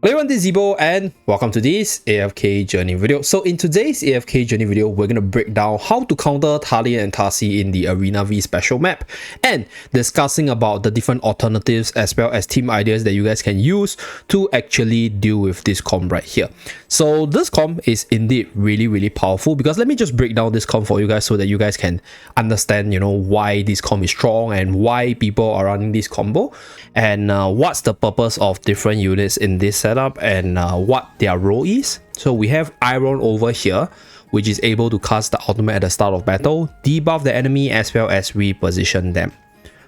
Hello everyone, this is Zeeebo and welcome to this AFK journey video. So in today's AFK journey video, we're going to break down how to counter Talene and Tasi in the Arena V special map and discussing about the different alternatives as well as team ideas that you guys can use to actually deal with this comp right here. So this comp is indeed really powerful, because let me just break down this comp for you guys so that you guys can understand, why this comp is strong and why people are running this combo and what's the purpose of different units in this setup and what their role is. So we have Iron over here, which is able to cast the ultimate at the start of battle, debuff the enemy as well as reposition them.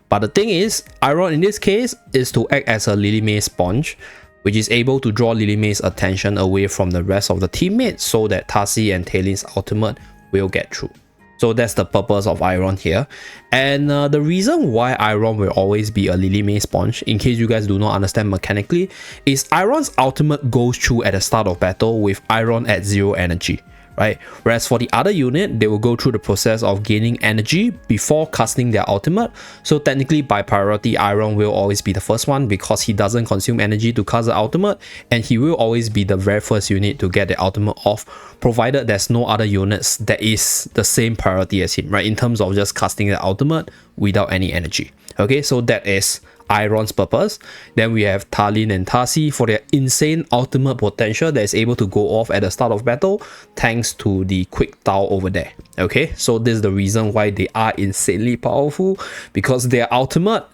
But the thing is, Iron in this case is to act as a Lily May sponge, which is able to draw Lily May's attention away from the rest of the teammates so that Tasi and Talene's ultimate will get through. So that's the purpose of Iron here. And the reason why Iron will always be a Lily May sponge, in case you guys do not understand mechanically, is Iron's ultimate goes through at the start of battle with Iron at 0 energy, right? Whereas for the other unit, they will go through the process of gaining energy before casting their ultimate. So technically by priority, Iron will always be the first one because he doesn't consume energy to cast the ultimate, and he will always be the very first unit to get the ultimate off, provided there's no other units that is the same priority as him, right? In terms of just casting the ultimate without any energy. Okay, so that is Iron's purpose. Then we have Talene and Tasi for their insane ultimate potential that is able to go off at the start of battle thanks to the quick Tao over there. Okay, so this is the reason why they are insanely powerful, because their ultimate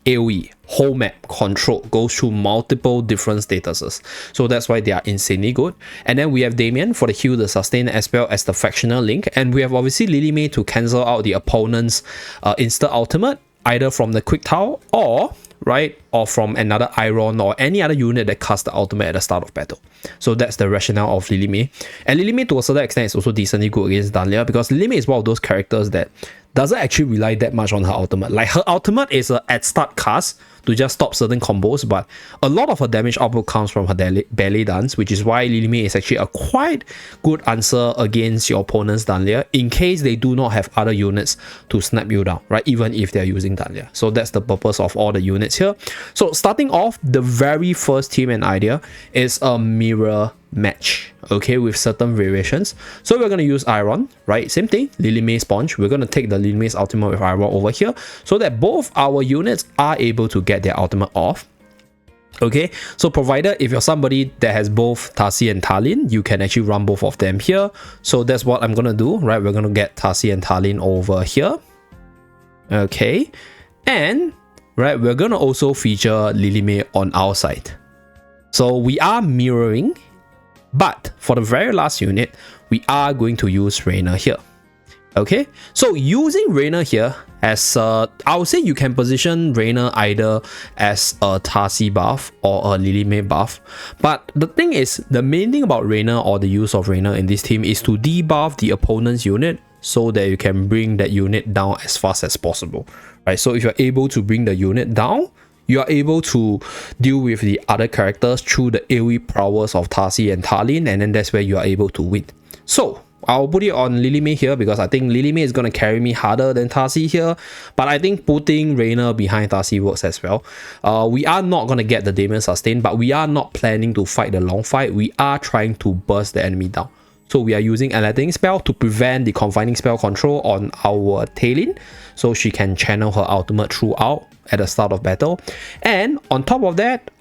AoE, whole map control, goes through multiple different statuses. So that's why they are insanely good. And then we have Damien for the heal, the sustain, as well as the fractional link. And we have obviously Lily May to cancel out the opponent's insta ultimate, either from the quick Tao or from another Iron or any other unit that casts the ultimate at the start of battle. So that's the rationale of Lily May. And Lily May to a certain extent is also decently good against Dahlia, because Lily May is one of those characters that doesn't actually rely that much on her ultimate. Like, her ultimate is a at start cast to just stop certain combos, but a lot of her damage output comes from her ballet dance, which is why Lily May is actually a quite good answer against your opponent's Dahlia in case they do not have other units to snap you down, right? Even if they're using Dahlia. So that's the purpose of all the units here. So starting off, the very first team and idea is a mirror match, okay, with certain variations. So we're going to use Iron, right? Same thing, Lily May sponge. We're going to take the Lily May's ultimate with Iron over here so that both our units are able to get their ultimate off. Okay, so provided if you're somebody that has both Tasi and Talene, you can actually run both of them here. So that's what I'm going to do, right? We're going to get Tasi and Talene over here. Okay, and right, we're going to also feature Lily May on our side. So we are mirroring, but for the very last unit, we are going to use Reyna here. Okay, so using Reyna here as I would say you can position Reyna either as a Tasi buff or a Lily May buff. But the thing is, the main thing about Reyna or the use of Reyna in this team is to debuff the opponent's unit so that you can bring that unit down as fast as possible, right? So if you're able to bring the unit down, you are able to deal with the other characters through the AoE prowess of Tasi and Talene, and then that's where you are able to win. So I'll put it on Lily May here because I think Lily May is going to carry me harder than Tasi here, but I think putting Reyna behind Tasi works as well. We are not going to get the Damien sustain, but we are not planning to fight the long fight. We are trying to burst the enemy down. So we are using a lightning spell to prevent the confining spell control on our Talene, so she can channel her ultimate throughout at the start of battle. And on top of that,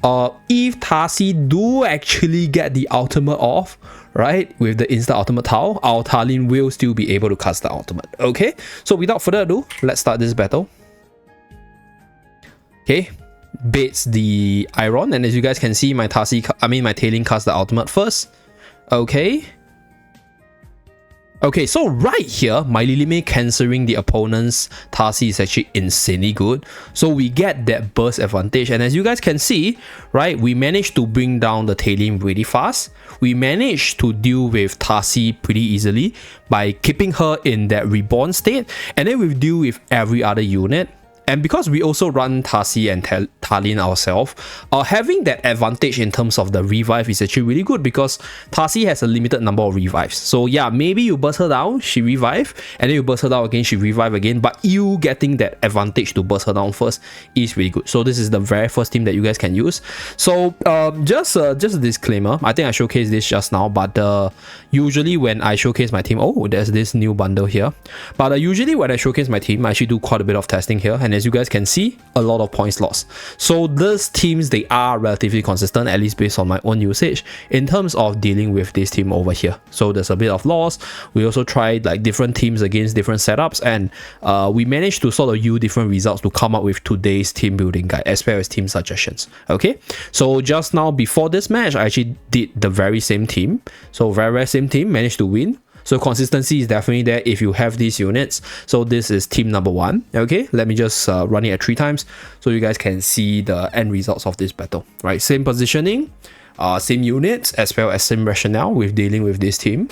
if Tasi do actually get the ultimate off, right, with the insta ultimate Tao, our Talene will still be able to cast the ultimate. Okay, so without further ado, let's start this battle. Okay, baits the Iron, and as you guys can see, my Talene cast the ultimate first. Okay, so right here, my Lily May cancelling the opponent's Tasi is actually insanely good. So we get that burst advantage. And as you guys can see, right, we managed to bring down the Talene really fast. We managed to deal with Tasi pretty easily by keeping her in that reborn state. And then we deal with every other unit. And because we also run Tasi and Talene ourselves, having that advantage in terms of the revive is actually really good because Tasi has a limited number of revives. So yeah, maybe you burst her down, she revive, and then you burst her down again, she revive again, but you getting that advantage to burst her down first is really good. So this is the very first team that you guys can use. So just a disclaimer, I think I showcased this just now, but usually when I showcase my team, oh, there's this new bundle here, but usually when I showcase my team, I actually do quite a bit of testing here, and as you guys can see, a lot of points lost. So these teams, they are relatively consistent, at least based on my own usage, in terms of dealing with this team over here. So there's a bit of loss. We also tried like different teams against different setups, and we managed to sort of use different results to come up with today's team building guide as well as team suggestions. Okay, so just now before this match, I actually did the very same team. So very same team, managed to win. So consistency is definitely there if you have these units. So this is team number 1. Okay, let me just run it at 3 times so you guys can see the end results of this battle. Right, same positioning, same units, as well as same rationale with dealing with this team.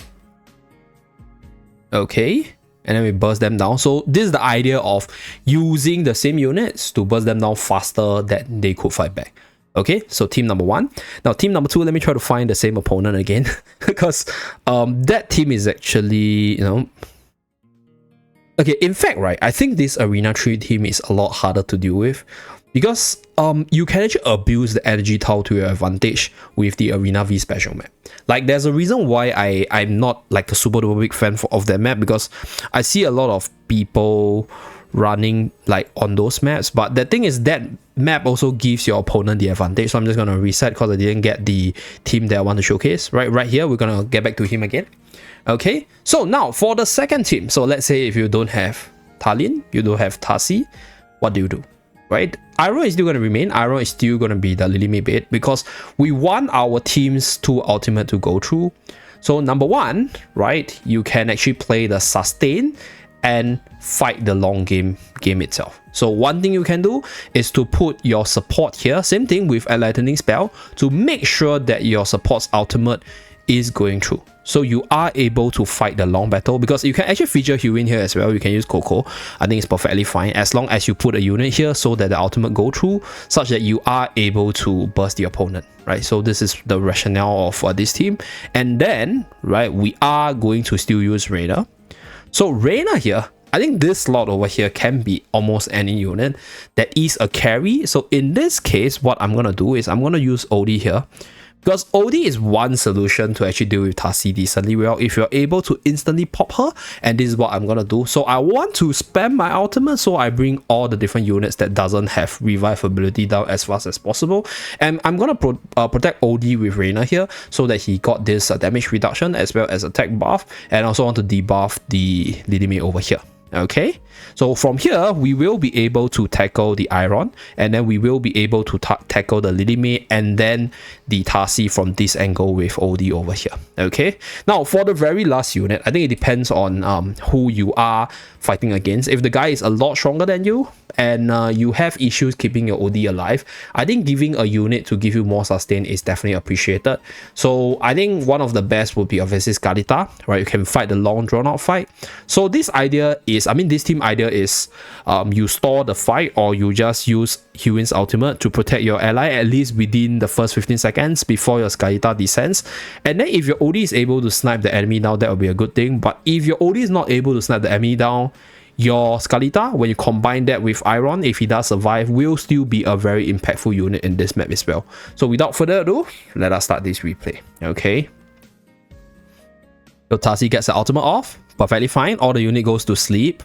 Okay, and then we burst them down. So this is the idea of using the same units to burst them down faster than they could fight back. Okay, so team number 1. Now team number 2, let me try to find the same opponent again because that team is actually, you know, okay, in fact, right, I think this Arena 3 team is a lot harder to deal with because you can actually abuse the energy tile to your advantage with the Arena V special map. Like, there's a reason why I'm not like a super duper big fan of that map, because I see a lot of people running like on those maps, but the thing is that map also gives your opponent the advantage. So I'm just gonna reset because I didn't get the team that I want to showcase. Right here, we're gonna get back to him again. Okay, so now for the second team, so let's say if you don't have Talene, you don't have Tasi, what do you do? Right, Iron is still going to remain. Iron is still going to be the Lily May bait because we want our team's 2 ultimate to go through. So number 1, right, you can actually play the sustain and fight the long game itself. So one thing you can do is to put your support here, same thing with a lightning spell, to make sure that your support's ultimate is going through. So you are able to fight the long battle, because you can actually feature Huin here as well. You can use Coco. I think it's perfectly fine as long as you put a unit here so that the ultimate go through, such that you are able to burst the opponent, right? So this is the rationale of this team. And then, right, we are going to still use Reyna. So Reyna here, I think this slot over here can be almost any unit that is a carry. So in this case, what I'm going to do is I'm going to use Odie here, because Odie is one solution to actually deal with Tasi decently well if you're able to instantly pop her, and this is what I'm gonna do. So I want to spam my ultimate, so I bring all the different units that doesn't have revive ability down as fast as possible, and I'm gonna protect Odie with Reyna here so that he got this damage reduction as well as attack buff, and I also want to debuff the Lily May over here. Okay, so from here we will be able to tackle the Iron, and then we will be able to tackle the Lily May and then the Tasi from this angle with Odie over here. Okay, now for the very last unit, I think it depends on who you are fighting against. If the guy is a lot stronger than you and you have issues keeping your Odie alive, I think giving a unit to give you more sustain is definitely appreciated. So I think one of the best would be obviously Skalita, right? You can fight the long drawn out fight. So this idea is, I mean, this team idea is you store the fight, or you just use Huin's ultimate to protect your ally at least within the first 15 seconds before your Skalita descends. And then if your Odie is able to snipe the enemy down, that will be a good thing. But if your Odie is not able to snipe the enemy down, your Skalita, when you combine that with Iron, if he does survive, will still be a very impactful unit in this map as well. So without further ado, let us start this replay. Okay, so Tasi gets the ultimate off, perfectly fine. All the unit goes to sleep.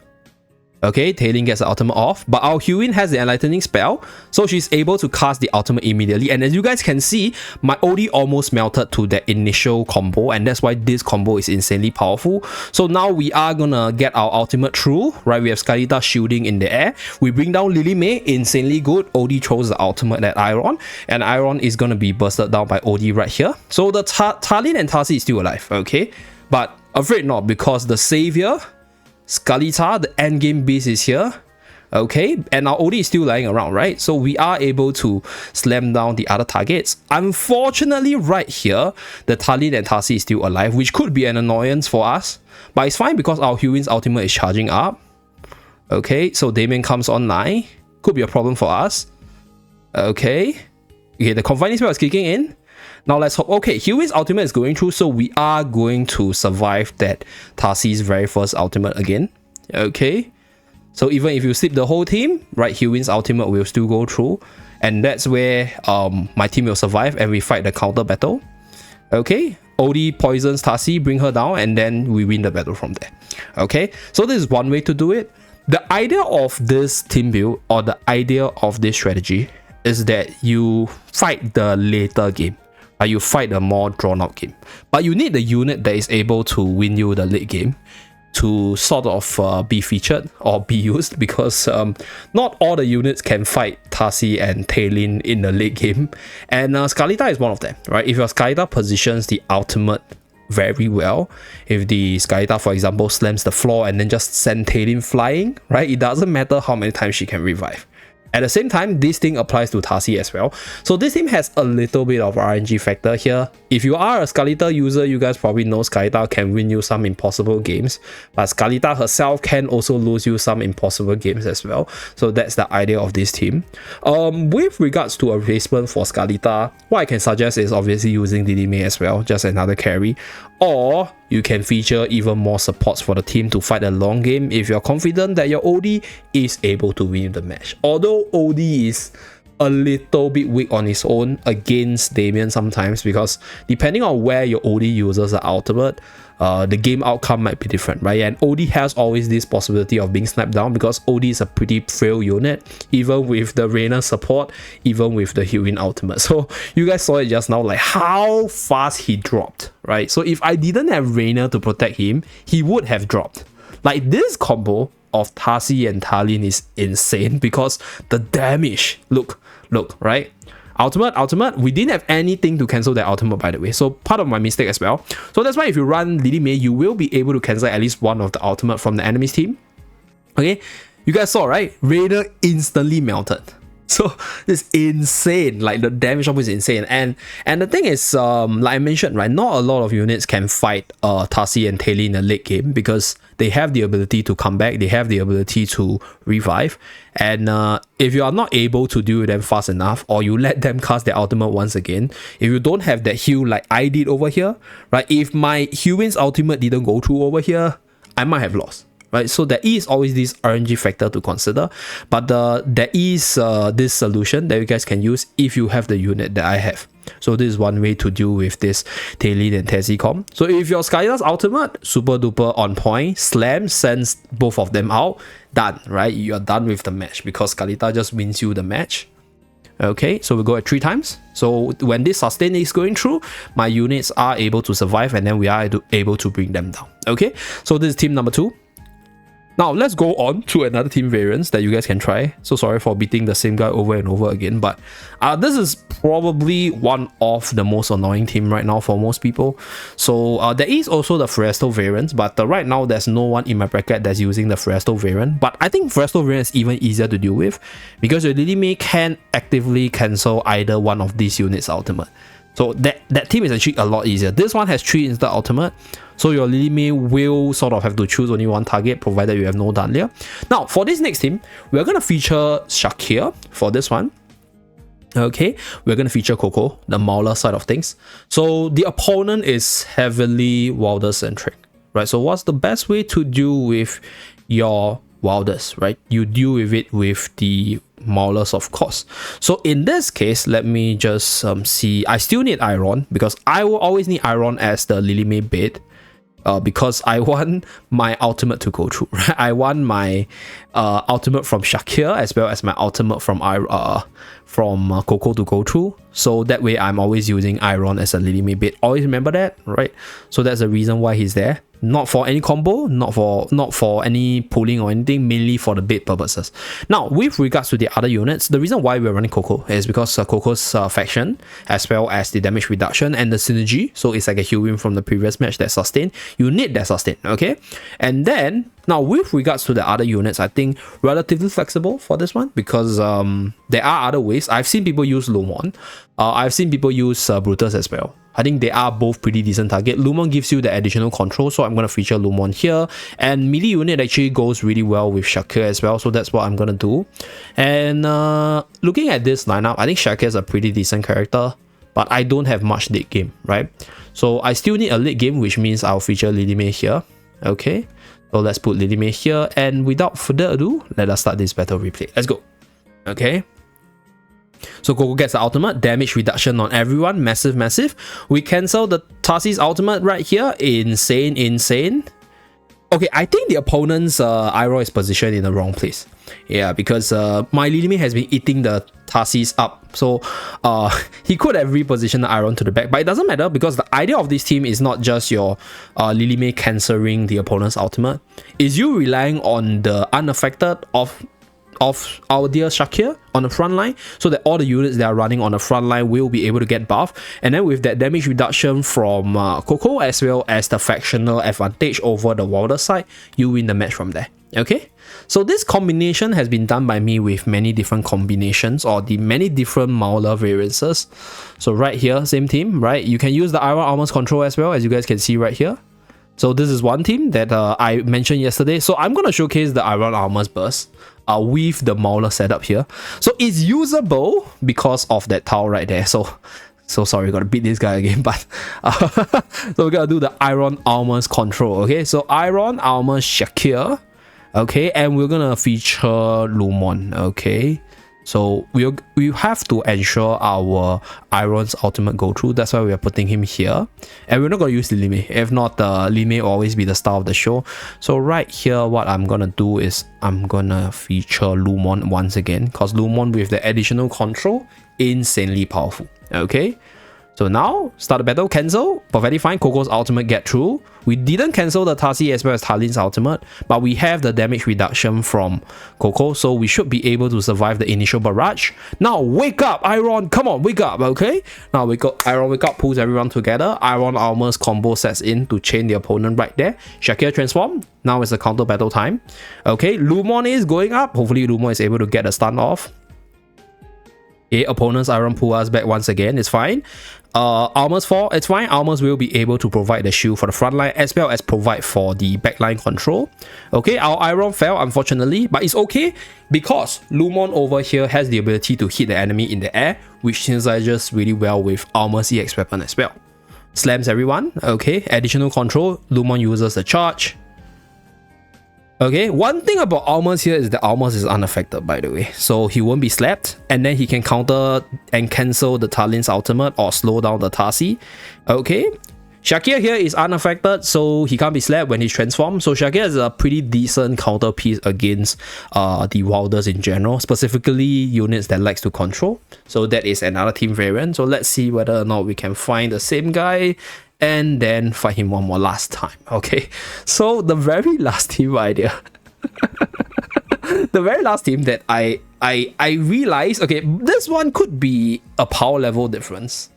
Okay, Talene gets the ultimate off, but our Huin has the enlightening spell, so she's able to cast the ultimate immediately. And as you guys can see, my Odie almost melted to that initial combo, and that's why this combo is insanely powerful. So now we are gonna get our ultimate through, right? We have Skalita shielding in the air. We bring down Lily May, insanely good. Odie throws the ultimate at Iron, and Iron is gonna be bursted down by Odie right here. So the Talene and Tasi is still alive, okay? But afraid not, because the savior, Skalita, the endgame beast, is here. Okay, and our Odie is still lying around, right? So we are able to slam down the other targets. Unfortunately, right here, the Talene and Tasi is still alive, which could be an annoyance for us, but it's fine because our Huin's ultimate is charging up. Okay, so Damien comes online. could be a problem for us. Okay, the confining spell is kicking in. Now let's hope. Okay, Hyuin's ultimate is going through, so we are going to survive that Tasi's very first ultimate again. Okay, so even if you sleep the whole team, right, Hyuin's ultimate will still go through, and that's where my team will survive and we fight the counter battle. Okay, OD poisons Tasi, bring her down, and then we win the battle from there. Okay, so this is one way to do it. The idea of this team build, or the idea of this strategy, is that you fight the later game. You fight a more drawn out game, but you need the unit that is able to win you the late game to sort of be featured or be used, because not all the units can fight Tasi and Talene in the late game, and Skalita is one of them, right? If your Skalita positions the ultimate very well, if the Skalita, for example, slams the floor and then just send Talene flying, right, it doesn't matter how many times she can revive. At the same time, this thing applies to Tasi as well. So this team has a little bit of RNG factor here. If you are a Skalita user, you guys probably know Skalita can win you some impossible games, but Skalita herself can also lose you some impossible games as well. So that's the idea of this team. With regards to a replacement for Skalita, what I can suggest is obviously using Lilime as well, just another carry. Or you can feature even more supports for the team to fight a long game if you're confident that your OD is able to win the match. Although OD is a little bit weak on his own against Damien sometimes, because depending on where your OD uses the ultimate, the game outcome might be different, right? And OD has always this possibility of being sniped down, because OD is a pretty frail unit, even with the Reina support, even with the Hyuin ultimate. So you guys saw it just now, like how fast he dropped, right? So if I didn't have Reina to protect him, he would have dropped. Like, this combo of Tasi and Talene is insane, because the damage, look, right? Ultimate, we didn't have anything to cancel that ultimate, by the way, so part of my mistake as well. So that's why if you run Lilime, you will be able to cancel at least one of the ultimate from the enemy's team. Okay, you guys saw, right? Raider instantly melted. So it's insane, like the damage up is insane. And the thing is, like I mentioned, right, not a lot of units can fight Tasi and Talene in the late game, because they have the ability to come back, they have the ability to revive, and if you are not able to deal with them fast enough, or you let them cast their ultimate once again, if you don't have that heal like I did over here, right, if my Hyuin's ultimate didn't go through over here, I might have lost. Right, so there is always this RNG factor to consider, but there is this solution that you guys can use if you have the unit that I have. So this is one way to deal with this Talene and Tasi comp. So if your Skylar's ultimate, super duper on point, slam, sends both of them out, done, right? You're done with the match, because Skalita just wins you the match. Okay, so we go at 3 times. So when this sustain is going through, my units are able to survive, and then we are able to bring them down. Okay, so this is team number 2. Now let's go on to another team variance that you guys can try. So sorry for beating the same guy over and over again, but this is probably one of the most annoying team right now for most people. So there is also the Foresto variant, but right now there's no one in my bracket that's using the Foresto variant. But I think Foresto variant is even easier to deal with, because your Lilime can actively cancel either one of these units' ultimate. So that team is actually a lot easier. This one has 3 instant ultimate, so your Lilime will sort of have to choose only one target, provided you have no Danlia. Now for this next team, we're going to feature Shakir for this one. Okay, we're going to feature Coco, the Mauler side of things. So the opponent is heavily Wilder centric, right? So what's the best way to deal with your Wilders, right? You deal with it with the Maulers, of course. So in this case, let me just see. I still need Iron, because I will always need Iron as the Lilime bait, because I want my ultimate to go through, right? I want my ultimate from Shakir as well as my ultimate from Coco to go through. So that way I'm always using Iron as a Lilime bait. Always remember that, right? So that's the reason why he's there. Not for any combo, not for any pulling or anything, mainly for the bait purposes. Now, with regards to the other units, the reason why we're running Coco is because Coco's faction, as well as the damage reduction and the synergy. So it's like a Hyuin from the previous match that sustain. You need that sustain, okay? And then Now, with regards to the other units, I think relatively flexible for this one because there are other ways. I've seen people use Lumon. I've seen people use Brutus as well. I think they are both pretty decent target. Lumon gives you the additional control, so I'm going to feature Lumon here. And melee unit actually goes really well with Shakir as well, so that's what I'm going to do. And looking at this lineup, I think Shakir is a pretty decent character, but I don't have much late game, right? So I still need a late game, which means I'll feature Lily May here. Okay. So let's put Lily May here, and without further ado, let us start this battle replay. Let's go. Okay. So Coco gets the ultimate, damage reduction on everyone, massive. We cancel the Tasi's ultimate right here, insane. Okay, I think the opponent's Iroh is positioned in the wrong place. Yeah, because my Lily May has been eating the Tasi's up. So he could have repositioned the Iroh to the back, but it doesn't matter because the idea of this team is not just your Lily May cancelling the opponent's ultimate. Is you relying on the unaffected of our dear Shakir on the front line, so that all the units that are running on the front line will be able to get buffed, and then with that damage reduction from Coco as well as the factional advantage over the Wilder side, you win the match from there. Okay, so this combination has been done by me with many different combinations or the many different Mauler variances. So right here, same team, right? You can use the Iron Armor's control as well, as you guys can see right here. So this is one team that I mentioned yesterday. So I'm going to showcase the Iron Armor's burst with the Mauler setup here. So it's usable because of that towel right there. So sorry, gotta beat this guy again, but so we're gonna do the Iron Armor's control. Okay, so Iron Armor Shakir. Okay, and we're gonna feature Lumon. Okay, so we have to ensure our Iron's ultimate go through. That's why we are putting him here, and we're not gonna use Lily May. If not, Lily May will always be the star of the show. So right here, what I'm gonna do is I'm gonna feature Lumon once again, because Lumon with the additional control, insanely powerful. Okay, so now start the battle, cancel, perfectly fine. Coco's ultimate get through. We didn't cancel the Tasi as well as Talene's ultimate, but we have the damage reduction from Coco, so we should be able to survive the initial barrage. Now wake up, Iron, come on, wake up. Okay, now wake up, Iron, wake up, pulls everyone together. Iron Armor's combo sets in to chain the opponent right there. Shakir transform. Now it's a counter battle time. Okay, Lumon is going up. Hopefully Lumon is able to get a stun off. Okay, opponent's Iron pull us back once again, it's fine. Armors fall, it's fine. Armors will be able to provide the shield for the front line as well as provide for the backline control. Okay, our Iron fell unfortunately, but it's okay because Lumon over here has the ability to hit the enemy in the air, which synergizes really well with Armor's EX weapon as well. Slams everyone. Okay, additional control. Lumon uses the charge. Okay, one thing about Almos here is that Almos is unaffected, by the way, so he won't be slapped, and then he can counter and cancel the Talene's ultimate or slow down the Tasi. Okay, Shakir here is unaffected, so he can't be slapped when he's transformed. So Shakir is a pretty decent counter piece against the Wilders in general, specifically units that likes to control. So that is another team variant. So let's see whether or not we can find the same guy and then fight him one more last time. Okay, so the very last team idea, the very last team that I realized, okay, this one could be a power level difference,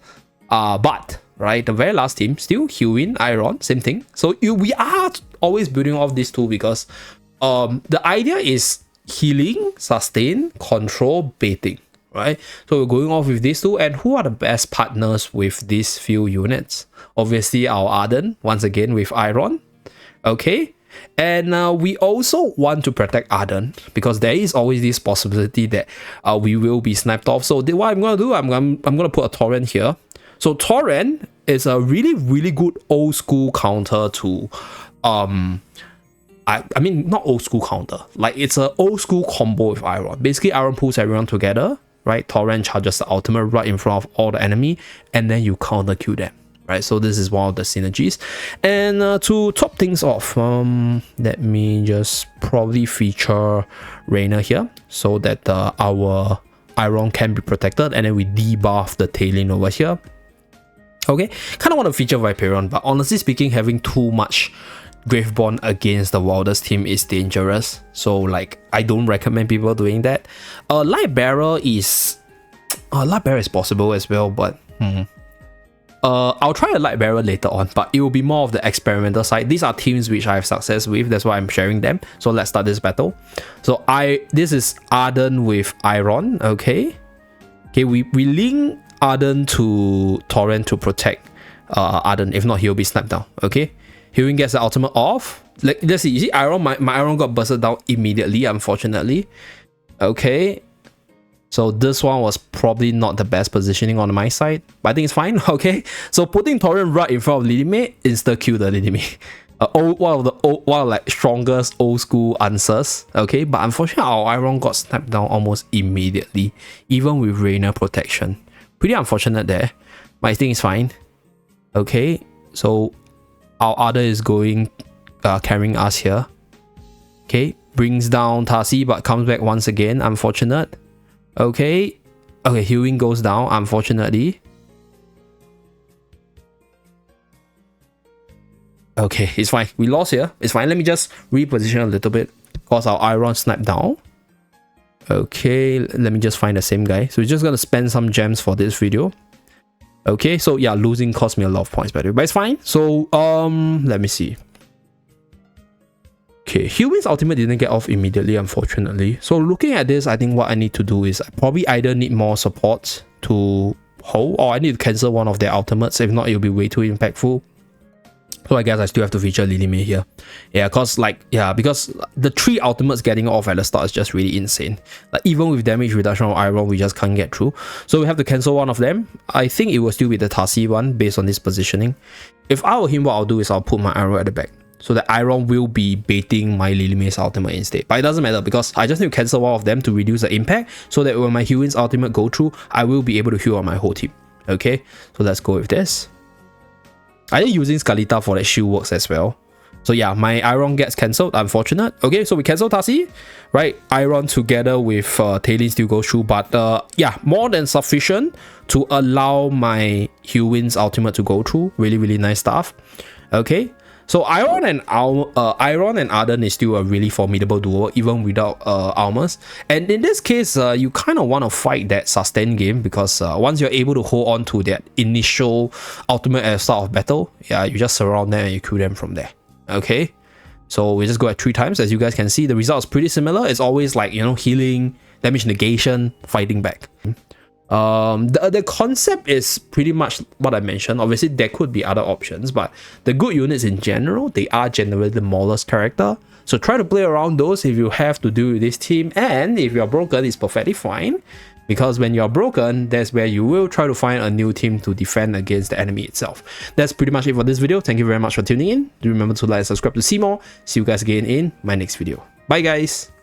but right, the very last team still Hewin, Iron, same thing. So we are always building off these two because the idea is healing, sustain, control, baiting. Right, so we're going off with these two, and who are the best partners with these few units? Obviously our Arden, once again with Iron. Okay, and we also want to protect Arden because there is always this possibility that we will be sniped off. So what I'm gonna do, I'm gonna put a Torrent here. So Torrent is a really good old school counter to I mean not old school counter, like it's an old school combo with Iron. Basically Iron pulls everyone together, right? Torrent charges the ultimate right in front of all the enemy, and then you counter kill them, right? So this is one of the synergies. And to top things off, let me just probably feature Reina here so that our Iron can be protected, and then we debuff the Talene over here. Okay, kind of want to feature Viperion, but honestly speaking, having too much Graveborn against the Wilders team is dangerous, so like I don't recommend people doing that. Light Bearer is possible as well, but I'll try a light bearer later on, but it will be more of the experimental side. These are teams which I have success with, that's why I'm sharing them. So let's start this battle. So this is Arden with Iron, okay? Okay, we link Arden to Torrent to protect Arden. If not, he'll be snapped down, okay? Hewin gets the ultimate off. Like, let's see, you see Iron, my Iron got bursted down immediately, unfortunately. Okay. So this one was probably not the best positioning on my side, but I think it's fine, okay? So putting Torrent right in front of Lidime, insta-kill the Lidime. One of the strongest old school answers, okay? But unfortunately, our Iron got snapped down almost immediately, even with Reina protection. Pretty unfortunate there, but I think it's fine. Okay, so our other is going, carrying us here. Okay, brings down Tasi, but comes back once again, unfortunate. Okay, Hewin goes down, unfortunately. Okay, it's fine. We lost here. It's fine. Let me just reposition a little bit because our Iron snapped down. Okay, let me just find the same guy. So we're just gonna spend some gems for this video. Okay, so yeah, losing cost me a lot of points by the way, but it's fine. So let me see. Okay, Hewin's ultimate didn't get off immediately, unfortunately. So looking at this, I think what I need to do is I probably either need more support to hold, or I need to cancel one of their ultimates. If not, it'll be way too impactful. So I guess I still have to feature Lidime here. Yeah, because the 3 ultimates getting off at the start is just really insane. Like, even with damage reduction on Iron, we just can't get through. So we have to cancel one of them. I think it will still be the Tasi one based on this positioning. If I were him, what I'll do is I'll put my Iron at the back. So the Iron will be baiting my Lidime's ultimate instead. But it doesn't matter because I just need to cancel one of them to reduce the impact so that when my Hewin's ultimate go through, I will be able to heal on my whole team. Okay, so let's go with this. I think using Scalita for that shield works as well. So yeah, my Iron gets cancelled, unfortunate. Okay, so we cancel Tasi, right? Iron together with Talene still goes through, but yeah, more than sufficient to allow my Hewin's ultimate to go through. Really, really nice stuff. Okay, so Iron and Arden is still a really formidable duo, even without armors. And in this case, you kind of want to fight that sustain game because once you're able to hold on to that initial ultimate at the start of battle, yeah, you just surround them and you kill them from there. Okay, so we just go at 3 times. As you guys can see, the result is pretty similar. It's always like, you know, healing, damage negation, fighting back. The concept is pretty much what I mentioned. Obviously, there could be other options, but the good units in general, they are generally the Maulers character. So try to play around those if you have to do with this team. And if you're broken, it's perfectly fine. Because when you're broken, that's where you will try to find a new team to defend against the enemy itself. That's pretty much it for this video. Thank you very much for tuning in. Do remember to like and subscribe to see more. See you guys again in my next video. Bye guys!